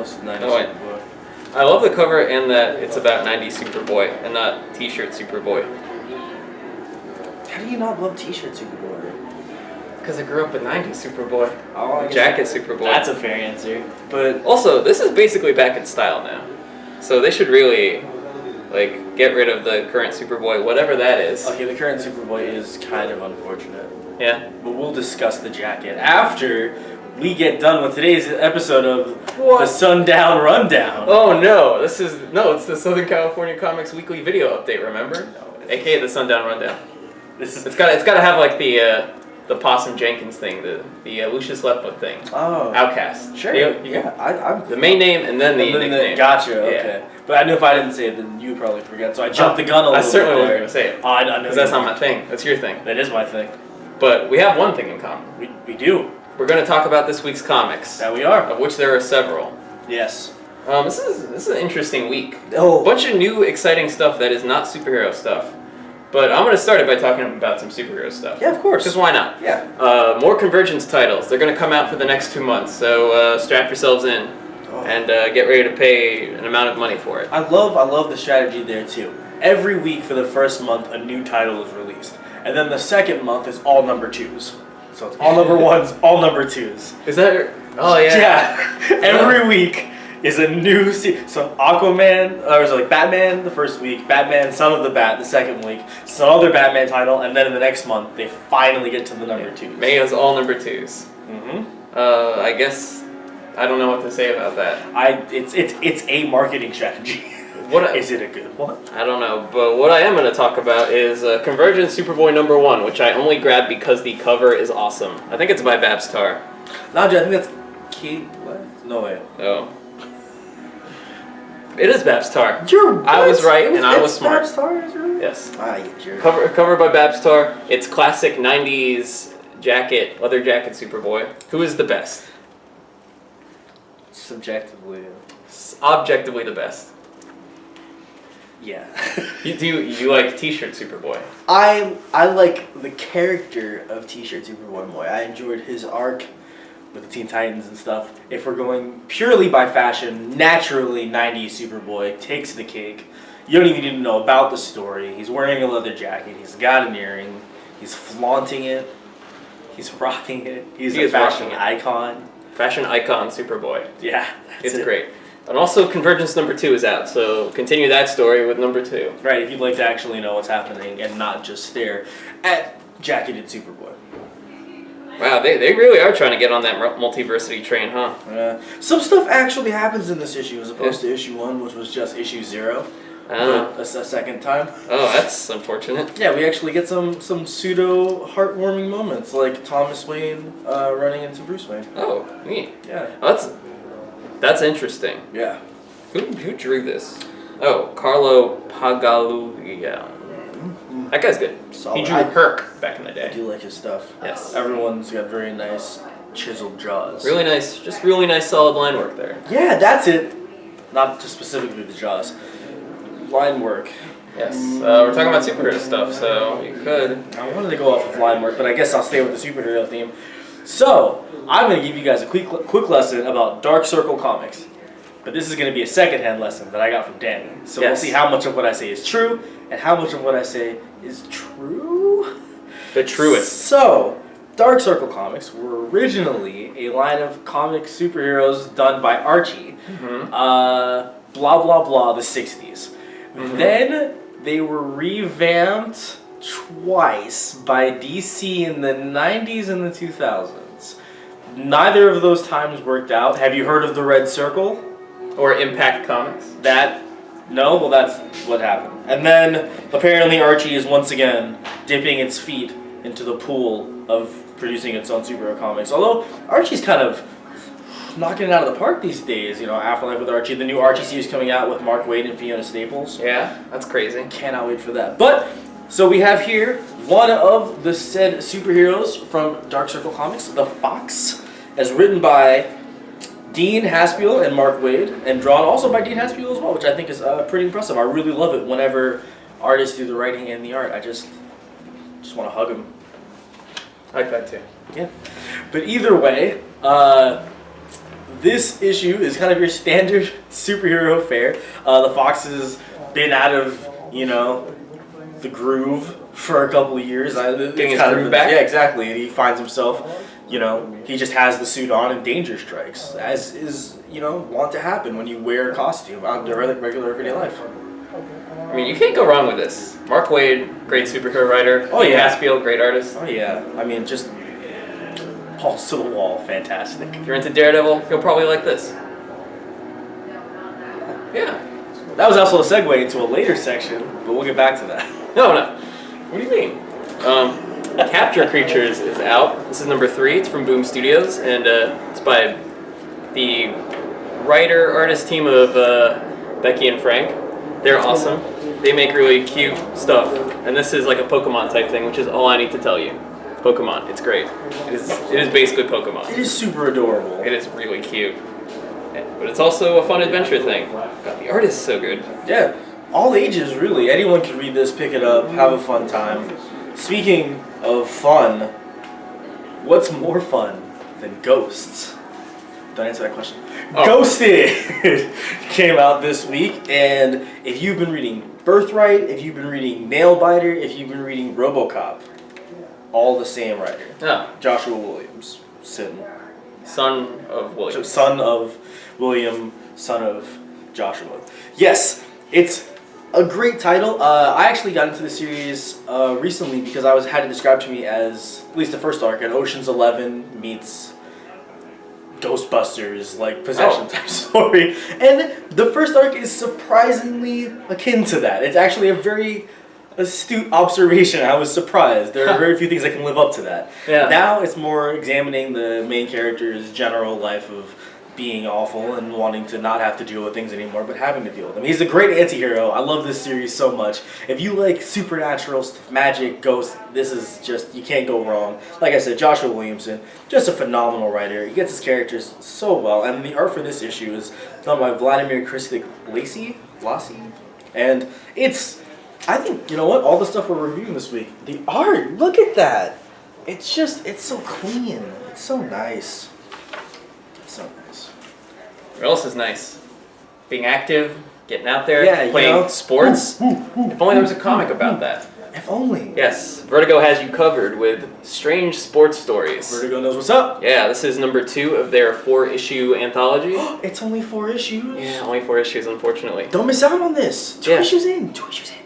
most 90s Oh, wait. Superboy. I love the cover and that it's about 90s Superboy and not T-shirt Superboy. How do you not love T-shirt Superboy? Because I grew up with 90s Superboy. Oh, I guess Jacket Superboy. That's a fair answer. But Also, this is basically back in style now. So they should really, like, get rid of the current Superboy, whatever that is. okay, the current Superboy is kind of unfortunate. Yeah? But we'll discuss the jacket after we get done with today's episode of What? the Sundown Rundown. Oh no, it's the Southern California Comics Weekly Video Update, remember? AKA the Sundown Rundown. This is It's got to have like the Possum Jenkins thing, the Lucius Leftfoot thing. oh Outcast. sure. I'm The main name and then the nickname. Gotcha. Yeah. Okay, but I knew if I didn't say it, then you would probably forget. So I jumped the gun a little I certainly bit. wasn't going to say it. Oh, I know. Because that's not my thing. That's your thing. That is my thing. But we have one thing in common. We do. We're going to talk about this week's comics, That we are. of which there are several. Yes. This is an interesting week. A Oh. bunch of new exciting stuff that is not superhero stuff. But I'm going to start it by talking about some superhero stuff. Yeah, of course. Because why not? Yeah. More Convergence titles. They're going to come out for the next 2 months. So strap yourselves in and get ready to pay an amount of money for it. I love the strategy there too. Every week for the first month, a new title is released, and then the second month is all number 2s. So it's all number 1s, all number 2s. Is that... Oh, yeah. Yeah. Every week is a new so Aquaman, or is it like Batman the first week, Batman Son of the Bat the second week, some other Batman title, and then in the next month they finally get to the number 2s. May is all number 2s. Mm-hmm. I guess I don't know what to say about that. It's a marketing strategy. Is it a good one? I don't know, but what I am going to talk about is Convergence Superboy number 1, which I only grabbed because the cover is awesome. I think it's by Babs Tarr. Naja, I think that's Kate West. No way. Oh. It is Babs Tarr. You're right. I was right, and I was smart. Babs Tarr, is it really? Yes. Ah, you jerk. Cover by Babs Tarr. It's classic 90s jacket, leather jacket Superboy. Who is the best? Subjectively. Objectively the best. Yeah. Do you like T-shirt Superboy? I like the character of T-shirt Superboy more. I enjoyed his arc with the Teen Titans and stuff. If we're going purely by fashion, naturally 90s Superboy takes the cake. You don't even need to know about the story. He's wearing a leather jacket. He's got an earring. He's flaunting it. He's rocking it. He's a fashion icon. Fashion icon Superboy. Yeah. It's great. And also Convergence number 2 is out, so continue that story with number 2. Right, if you'd like to actually know what's happening and not just stare at jacketed Superboy. Wow, they really are trying to get on that multiversity train, huh? Some stuff actually happens in this issue as opposed to issue 1, which was just issue 0. A second time. Oh, that's unfortunate. Yeah, we actually get some pseudo heartwarming moments, like Thomas Wayne running into Bruce Wayne. Oh, neat. Yeah. Oh, that's interesting. Yeah. Who drew this? Oh, Carlo Pagalugia. That guy's good. Solid. He drew Herc back in the I day. do like his stuff. Yes. Everyone's got very nice chiseled jaws. Really nice, just really nice solid line work there. Yeah, that's it. Not just specifically the jaws. Line work. Yes. We're talking about superhero stuff, so you could. I wanted to go off of line work, but I guess I'll stay with the superhero theme. So, I'm going to give you guys a quick lesson about Dark Circle comics. But this is going to be a secondhand lesson that I got from Danny. So We'll see how much of what I say is true and how much of what I say is true. The truest. So, Dark Circle comics were originally a line of comic superheroes done by Archie. Mm-hmm. Blah, blah, blah, the 60s. Mm-hmm. Then they were revamped twice by DC in the 90s and the 2000s. Neither of those times worked out. Have you heard of the Red Circle? Or Impact Comics? No? Well, that's what happened. And then, apparently Archie is once again dipping its feet into the pool of producing its own superhero comics. Although, Archie's kind of knocking it out of the park these days. You know, Afterlife with Archie. The new Archie series coming out with Mark Waid and Fiona Staples. Yeah, that's crazy. Cannot wait for that. But, so we have here one of the said superheroes from Dark Circle Comics, the Fox, as written by Dean Haspiel and Mark Waid, and drawn also by Dean Haspiel as well, which I think is pretty impressive. I really love it whenever artists do the writing and the art. I just want to hug him. I like that too. Yeah. But either way, this issue is kind of your standard superhero fare. The Fox has been out of, the groove for a couple of years. Getting his groove back? Yeah, exactly. And he finds himself, he just has the suit on and danger strikes, as is, want to happen when you wear a costume out in regular everyday life. I mean, you can't go wrong with this. Mark Waid, great superhero writer. Oh, yeah. Haspiel, great artist. Oh, yeah. I mean, just balls to the wall, fantastic. If you're into Daredevil, you'll probably like this. Yeah. That was also a segue into a later section, but we'll get back to that. No. What do you mean? Capture Creatures is out. This is number 3. It's from Boom Studios, and it's by the writer-artist team of Becky and Frank. They're awesome. They make really cute stuff, and this is like a Pokemon type thing, which is all I need to tell you. Pokemon, it's great. It is basically Pokemon. It is super adorable. It is really cute. But it's also a fun adventure thing. God, the art is so good. Yeah, all ages really. Anyone can read this, pick it up, have a fun time. Speaking of fun, what's more fun than Ghosts? Don't answer that question. Oh. Ghosted came out this week, and if you've been reading Birthright, if you've been reading Nailbiter, if you've been reading RoboCop, all the same writer. Oh. Joshua Williams. Son of William. Son of William, son of Joshua. Yes, it's a great title. I actually got into the series recently because I had it described to me as, at least the first arc, an Ocean's 11 meets Ghostbusters, like possession type story. And the first arc is surprisingly akin to that. It's actually a very astute observation. I was surprised. There are very few things that can live up to that. Yeah. Now it's more examining the main character's general life of being awful and wanting to not have to deal with things anymore, but having to deal with them. He's a great anti-hero. I love this series so much. If you like supernatural stuff, magic, ghosts, this is just, you can't go wrong. Like I said, Joshua Williamson, just a phenomenal writer. He gets his characters so well, and the art for this issue is done by Vladimir Kristik-Lassi, and it's, I think, you know what, all the stuff we're reviewing this week, the art, look at that. It's just, it's so clean. It's so nice. It's so nice. What else is nice? Being active, getting out there, Yeah, playing sports. If only there was a comic about that. If only. Yes, Vertigo has you covered with strange sports stories. Vertigo knows what's up. Yeah, this is number 2 of their 4-issue anthology. It's only 4 issues. Yeah, only 4 issues, unfortunately. Don't miss out on this. 2 issues in. 2 issues in.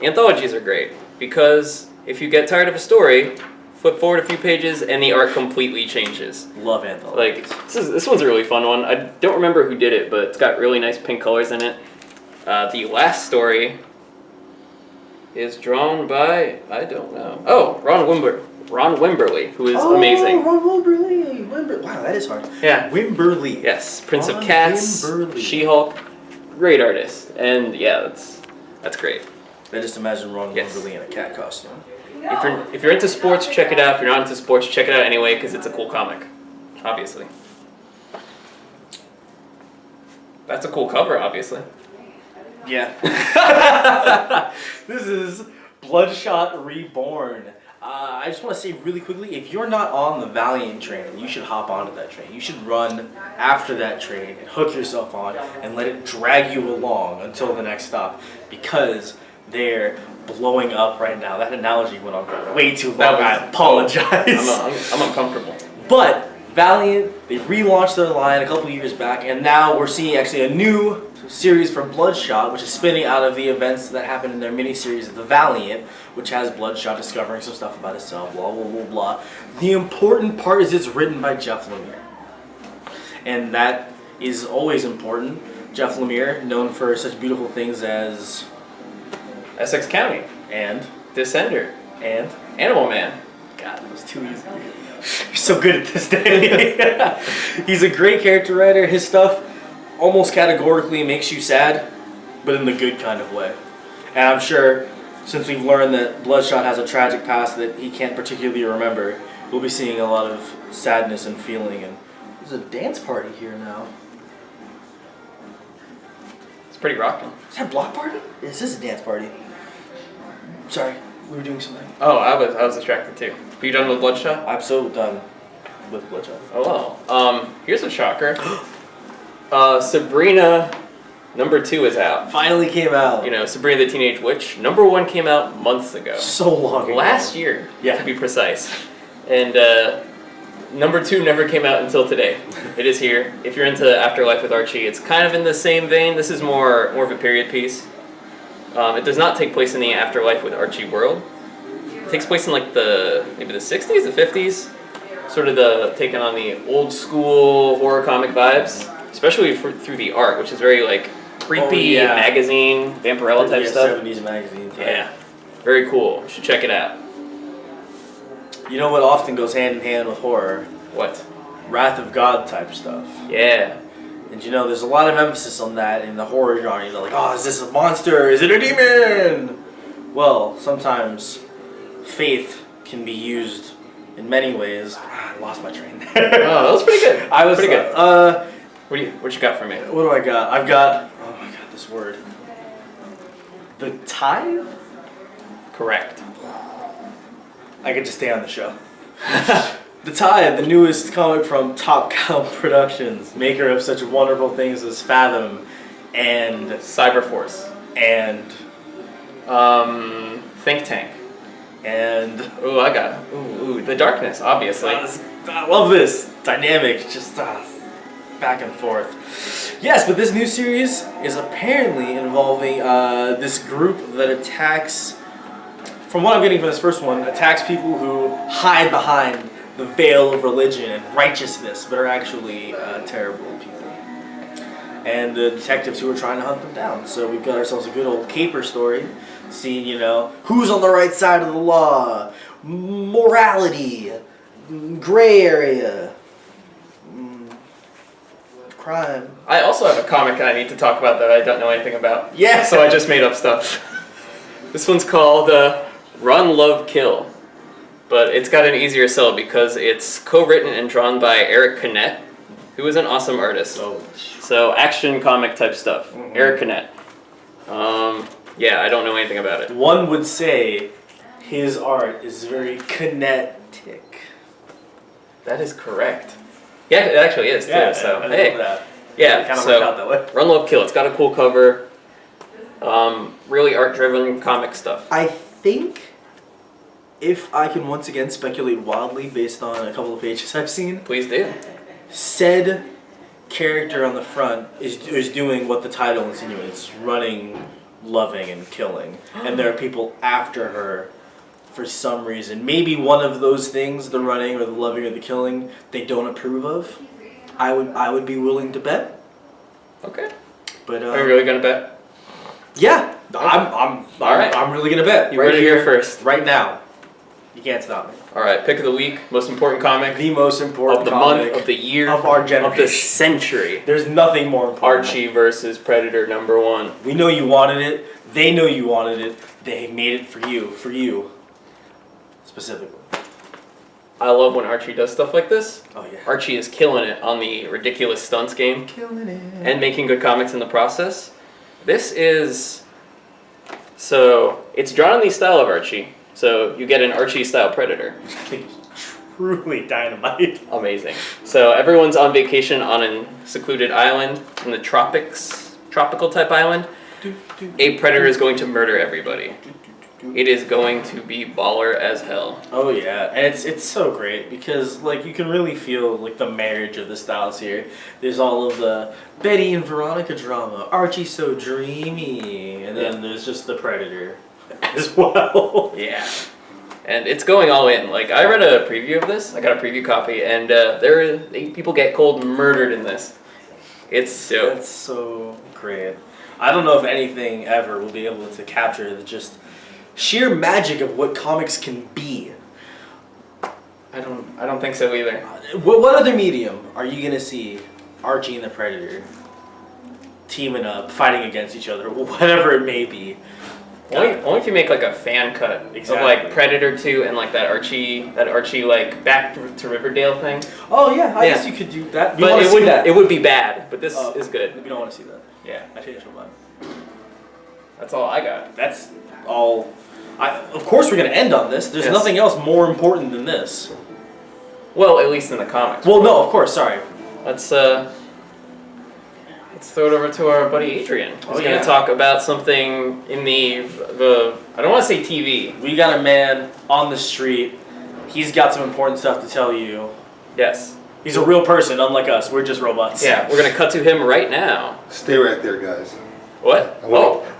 Anthologies are great because if you get tired of a story, flip forward a few pages and the art completely changes. Love anthologies. Like, this one's a really fun one. I don't remember who did it, but it's got really nice pink colors in it. The last story is drawn by, I don't know. Oh, Ron Wimberly, who is amazing. Ron Wimberly. Wow, that is hard. Yeah. Wimberly. Yes, Prince Ron of Cats, Wimberly. She-Hulk, great artist. And yeah, that's great. I just imagine Ron Yes. Wimberly in a cat costume. If you're into sports, check it out. If you're not into sports, check it out anyway because it's a cool comic, obviously. That's a cool cover, obviously. Yeah. This is Bloodshot Reborn. I just want to say really quickly, if you're not on the Valiant train, you should hop onto that train. You should run after that train and hook yourself on and let it drag you along until the next stop because they're blowing up right now. That analogy went on for way too long. I apologize. I'm uncomfortable. But Valiant, they relaunched their line a couple years back, and now we're seeing actually a new series from Bloodshot, which is spinning out of the events that happened in their miniseries The Valiant, which has Bloodshot discovering some stuff about himself, blah, blah, blah, blah. The important part is it's written by Jeff Lemire. And that is always important. Jeff Lemire, known for such beautiful things as Essex County, and Descender, and Animal Man. God, that was too easy. You're so good at this, Danny. He's a great character writer. His stuff almost categorically makes you sad, but in the good kind of way. And I'm sure, since we've learned that Bloodshot has a tragic past that he can't particularly remember, we'll be seeing a lot of sadness and feeling. And there's a dance party here now. It's pretty rocking. Is that a block party? This is a dance party. Sorry, we were doing something. Oh, I was distracted too. Are you done with Bloodshot? I'm so done with Bloodshot. Oh well. Here's a shocker. Sabrina number 2 is out. Finally came out. You know, Sabrina the Teenage Witch. Number 1 came out months ago. So long ago. Last year, Yeah. to be precise. And number 2 never came out until today. It is here. If you're into Afterlife with Archie, it's kind of in the same vein. This is more of a period piece. It does not take place in the Afterlife with Archie world. It takes place in like maybe the 60s, the 50s. Sort of taking on the old school horror comic vibes, especially through the art, which is very like creepy magazine, Vampirella type stuff. 70s magazine type. Yeah, very cool. You should check it out. You know what often goes hand in hand with horror? What? Wrath of God type stuff. Yeah. And you know, there's a lot of emphasis on that in the horror genre. You know, like, oh, is this a monster? Is it a demon? Well, sometimes faith can be used in many ways. I lost my train there. Oh, that was pretty good. I was pretty good. What you got for me? What do I got? I've got, oh my god, this word. The Tithe? Correct. I could just stay on the show. The Tithe, the newest comic from Top Cow Productions, maker of such wonderful things as Fathom and Cyberforce and Think Tank. and Ooh, I got it. Ooh, The Darkness, obviously. I love this dynamic, just back and forth. Yes, but this new series is apparently involving this group that attacks, from what I'm getting from this first one, attacks people who hide behind the veil of religion and righteousness, but are actually terrible people. And the detectives who are trying to hunt them down. So we've got ourselves a good old caper story, seeing, you know, who's on the right side of the law, morality, gray area, crime. I also have a comic I need to talk about that I don't know anything about. Yeah. So I just made up stuff. This one's called Run, Love, Kill. But it's got an easier sell because it's co-written and drawn by Eric Canet, who is an awesome artist. Oh. So action comic type stuff. Mm-hmm. Eric Canet. Yeah, I don't know anything about it. One would say his art is very kinetic. That is correct. Yeah, it actually is too. So I hey, love that. yeah. It kind of So worked out that way. Run, Love, Kill. It's got a cool cover. Really art-driven comic stuff. I think, if I can once again speculate wildly based on a couple of pages I've seen, Please do. said character on the front is doing what the title insinuates, running, loving, and killing. And there are people after her for some reason. Maybe one of those things, the running or the loving or the killing, they don't approve of. I would be willing to bet. Okay. But Are you really gonna bet? yeah, I'm really gonna bet. You heard it here first. Right now. You can't stop me. All right. Pick of the week. Most important comic The most important of the comic month, of the year, of our of generation. the century. There's nothing more important. Archie versus Predator #1. We know you wanted it. They know you wanted it. They made it for you specifically. I love when Archie does stuff like this. Oh yeah. Archie is killing it on the ridiculous stunts game Killing it. and making good comics in the process. This is so it's drawn in the style of Archie. So you get an Archie style Predator. I think it's truly dynamite. Amazing. So everyone's on vacation on a secluded island in the tropical type island. A predator is going to murder everybody. It is going to be baller as hell. Oh yeah, and it's so great because like you can really feel like the marriage of the styles here. There's all of the Betty and Veronica drama, Archie so dreamy, and then there's just the Predator as well. Yeah. And it's going all in. Like I read a preview of this. I got a preview copy, and people get cold murdered in this. It's dope. That's so great. I don't know if anything ever will be able to capture the just sheer magic of what comics can be. I don't think so either. What other medium are you gonna see Archie and the Predator teaming up, fighting against each other, whatever it may be? Only if you make like a fan cut of like Predator 2 and like that Archie like back to Riverdale thing. Oh yeah, I guess you could do that. But it would be bad. But this is good. We don't want to see that. Yeah, I changed my mind. that's all I got. That's all. Of course, we're gonna end on this. There's nothing else more important than this. Well, at least in the comics. Well, no, of course. Sorry. Let's let's throw it over to our buddy Adrian. He's going to talk about something in the I don't want to say TV. We got a man on the street. He's got some important stuff to tell you. Yes. He's a real person, unlike us. We're just robots. Yeah, we're going to cut to him right now. Stay right there, guys. What? I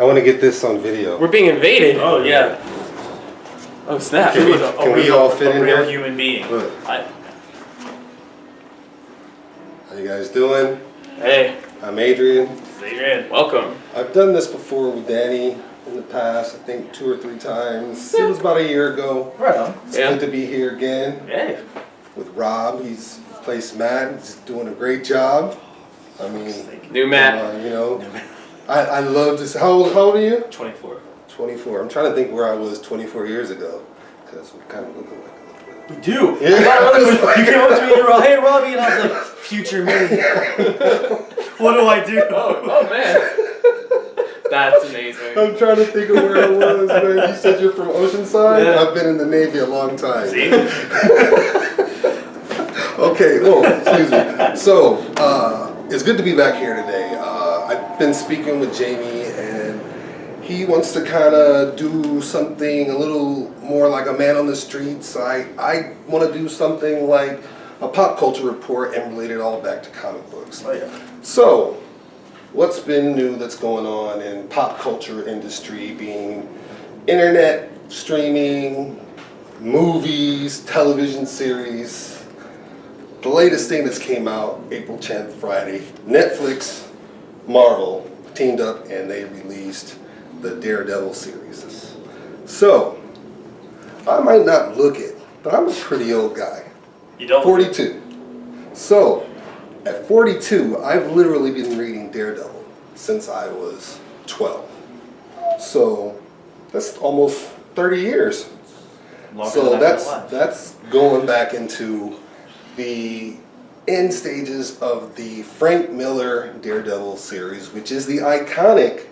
want to get this on video. We're being invaded. Oh, yeah. Oh, snap. Can we all fit in a real here? human being. Look. I, How you guys doing? hey, I'm Adrian. Adrian. Welcome. I've done this before with Danny in the past, I think 2 or 3 times. It was about a year ago. Right on. It's good to be here again Hey. with Rob. He's replaced Matt. He's doing a great job. I mean, New Matt. you know, I love this. How old are you? 24. 24. I'm trying to think where I was 24 years ago because we kind of look alike a little bit. We do. Yeah. You came up to me and you're all, hey, Robbie, and I was like, future me. What do I do? Oh man. That's amazing. I'm trying to think of where I was, man. You said you're from Oceanside? Yeah. I've been in the Navy a long time. See? Okay, excuse me. So, it's good to be back here today. I've been speaking with Jamie, and he wants to kind of do something a little more like a man on the streets. I want to do something like a pop culture report and relate it all back to comic books. Oh, yeah. So, what's been new that's going on in pop culture industry, being internet, streaming, movies, television series? The latest thing that's came out, April 10th, Friday, Netflix, Marvel teamed up and they released the Daredevil series. So, I might not look it, but I'm a pretty old guy. You don't? 42. So, at 42, I've literally been reading Daredevil since I was 12. So, that's almost 30 years. Longer So than I've been alive. that's going back into the end stages of the Frank Miller Daredevil series, which is the iconic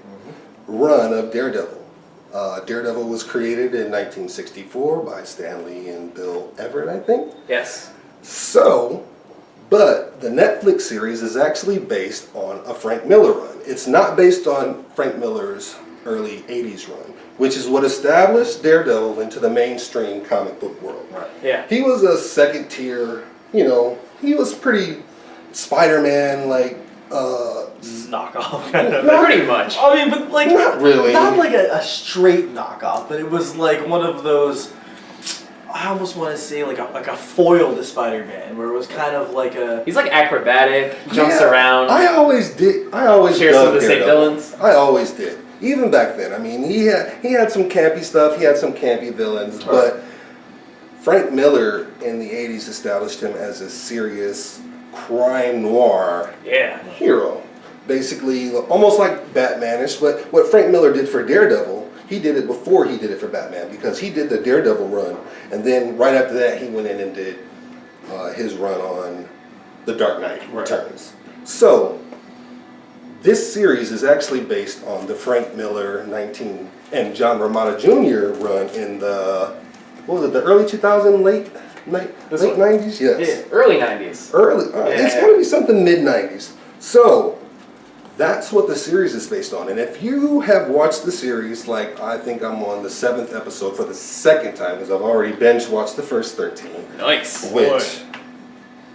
run of Daredevil. Daredevil was created in 1964 by Stan Lee and Bill Everett, I think. Yes. So, but the Netflix series is actually based on a Frank Miller run. It's not based on Frank Miller's early 80s run, which is what established Daredevil into the mainstream comic book world. Right. Yeah. He was a second tier, he was pretty Spider-Man, like, Knockoff, kind of. Pretty much. I mean, but like, Not really. Not like a straight knockoff, but it was like one of those. I almost want to say like a foil to Spider-Man, where it was kind of like a. He's like acrobatic, jumps Yeah, around. I always Shares some of the same villains. I always did. Even back then. I mean, he had some campy stuff. He had some campy villains, but Frank Miller in the 80s established him as a serious crime noir hero. Basically, almost like Batman-ish, but what Frank Miller did for Daredevil, he did it before he did it for Batman, because he did the Daredevil run, and then right after that, he went in and did his run on The Dark Knight Returns. So, this series is actually based on the Frank Miller and John Romita Jr. run in the, what was it, the early 2000s, late 90s? Yes. Yeah, early 90s. It's got to be something mid-90s. So, that's what the series is based on. And if you have watched the series, like I think I'm on the 7th episode for the second time, because I've already binge-watched the first 13. Nice. Which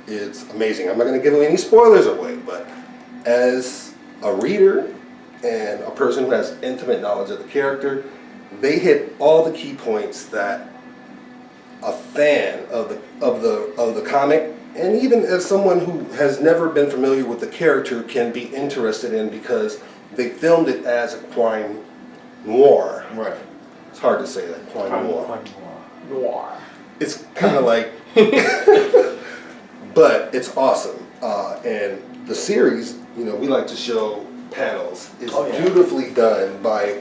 is amazing. I'm not going to give any spoilers away, but as a reader and a person who has intimate knowledge of the character, they hit all the key points that a fan of the comic, and even as someone who has never been familiar with the character, can be interested in, because they filmed it as a crime noir. Right. It's hard to say that, crime noir. Noir. It's kind of like, but it's awesome. And the series, we like to show panels. It's beautifully done by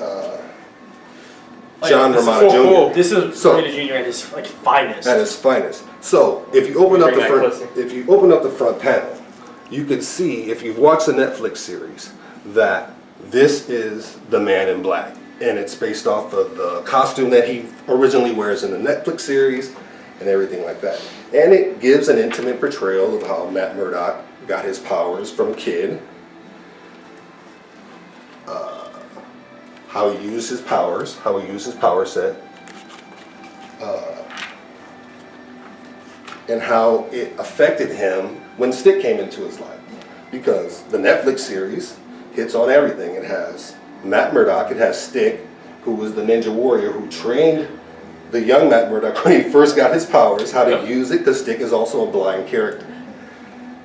John Romita Jr. This is Romita Jr. at his finest. At his finest. So if you open up the front panel, you could see, if you've watched the Netflix series, that this is the Man in Black, and it's based off of the costume that he originally wears in the Netflix series and everything like that. And it gives an intimate portrayal of how Matt Murdock got his powers from Kid, how he used his powers, how he used his power set, and how it affected him when Stick came into his life. Because the Netflix series hits on everything. It has Matt Murdock, it has Stick, who was the ninja warrior who trained the young Matt Murdock when he first got his powers, how to use it, because Stick is also a blind character.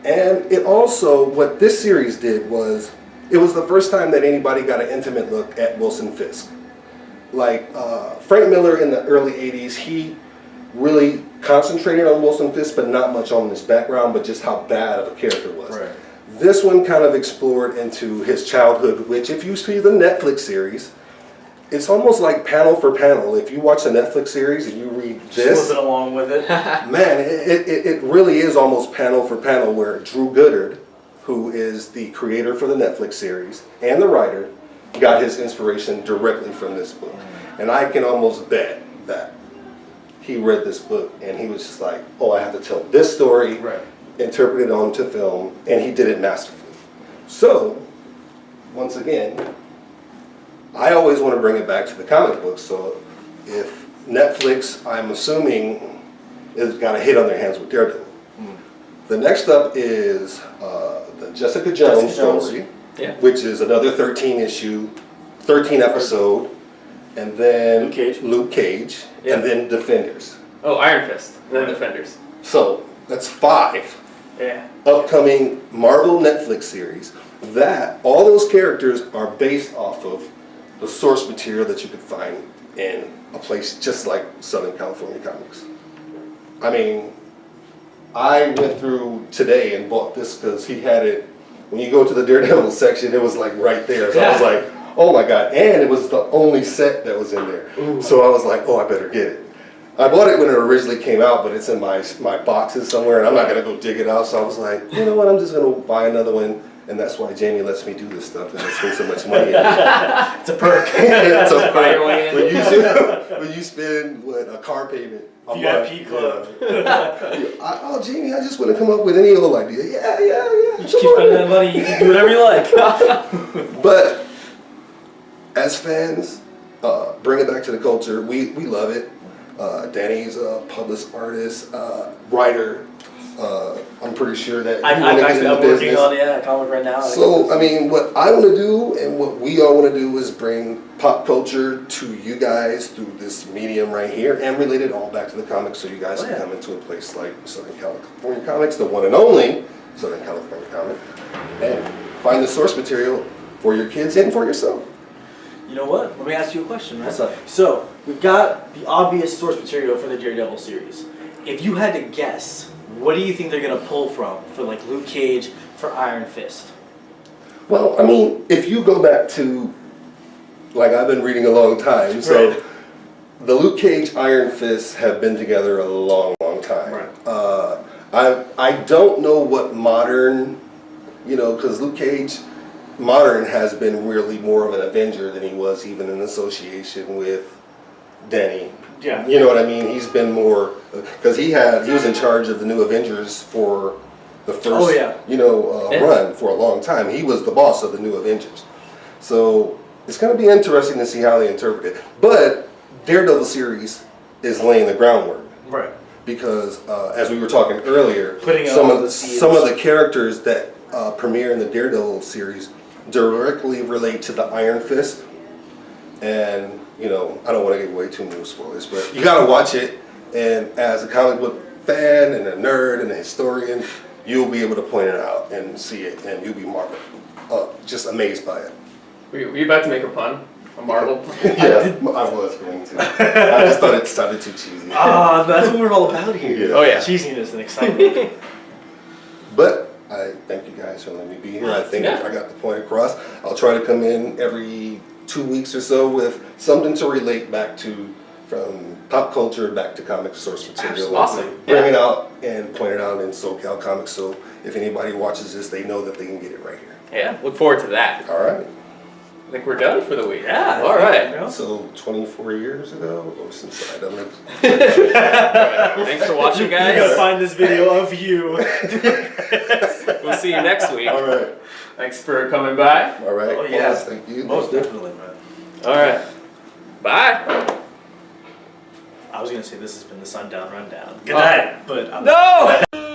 And it also, what this series did was, it was the first time that anybody got an intimate look at Wilson Fisk. Like, Frank Miller in the early 80s, he really concentrated on Wilson Fisk, but not much on his background, but just how bad of a character was. Right. This one kind of explored into his childhood, which if you see the Netflix series, it's almost like panel for panel. If you watch the Netflix series and you read this, Slipping along with it. man, it really is almost panel for panel, where Drew Goddard, who is the creator for the Netflix series and the writer, got his inspiration directly from this book. And I can almost bet that he read this book and he was just like, oh, I have to tell this story, Right. interpret it onto film, and he did it masterfully. So, once again, I always want to bring it back to the comic books. So if Netflix, I'm assuming, is got a hit on their hands with Daredevil. The next up is the Jessica Jones story, which is another 13 episode, and then Luke Cage, and then Defenders. Oh, Iron Fist, and then Defenders. So that's 5 upcoming Marvel Netflix series that all those characters are based off of the source material that you could find in a place just like Southern California Comics. I mean, I went through today and bought this because he had it. When you go to the Daredevil section, it was like right there. So I was like, oh my God. And it was the only set that was in there. Ooh. So I was like, oh, I better get it. I bought it when it originally came out, but it's in my boxes somewhere, and I'm not going to go dig it out. So I was like, you know what, I'm just going to buy another one. And that's why Jamie lets me do this stuff, and I spend so much money on it. It's a perk. It's a perk. When you spend, a car payment. VIP club. Oh, Jamie, I just want to come up with any old idea. Yeah. You just keep spending that money, you can do whatever you like. But as fans, bring it back to the culture. We love it. Danny's a published artist, writer. I'm pretty sure that I'm working on a comic right now. So, I mean, what I want to do and what we all want to do is bring pop culture to you guys through this medium right here and relate it all back to the comics, so you guys can come into a place like Southern California Comics, the one and only Southern California Comic, and find the source material for your kids and for yourself. You know what? Let me ask you a question, right? So, we've got the obvious source material for the Daredevil series. If you had to guess, what do you think they're going to pull from for like Luke Cage, for Iron Fist? Well, I mean, if you go back to, like, I've been reading a long time, so the Luke Cage, Iron Fist have been together a long time. Right. I don't know what modern, because Luke Cage, modern has been really more of an Avenger than he was even in association with Danny. Yeah. You know what I mean? He's been more, because he was in charge of the New Avengers for the first, run for a long time. He was the boss of the New Avengers. So it's going to be interesting to see how they interpret it. But Daredevil series is laying the groundwork. Right. Because as we were talking earlier, some of the characters that premiere in the Daredevil series directly relate to the Iron Fist. And I don't want to give away too many spoilers, but you got to watch it. And as a comic book fan and a nerd and a historian, you'll be able to point it out and see it, and you'll be just amazed by it. Were you about to make a pun? A marvel? Yeah, I was going to. I just thought it sounded too cheesy. That's what we're all about here. Yeah. Oh yeah, cheesiness and excitement. But I thank you guys for letting me be here. I think I got the point across. I'll try to come in every 2 weeks or so with something to relate back to, from pop culture back to comic source material. Awesome. Bring it out and point it out in SoCal Comics, so if anybody watches this, they know that they can get it right here. Yeah, look forward to that. All right. I think we're done for the week. Yeah. All right. So 24 years ago, or since I done it. Thanks for watching, guys. You're gonna find this video of you. We'll see you next week. All right. Thanks for coming by. All right. Oh, yeah. Thank you. Most definitely, man. All right. Bye. I was gonna say this has been the Sundown Rundown. Good night, but I'm No!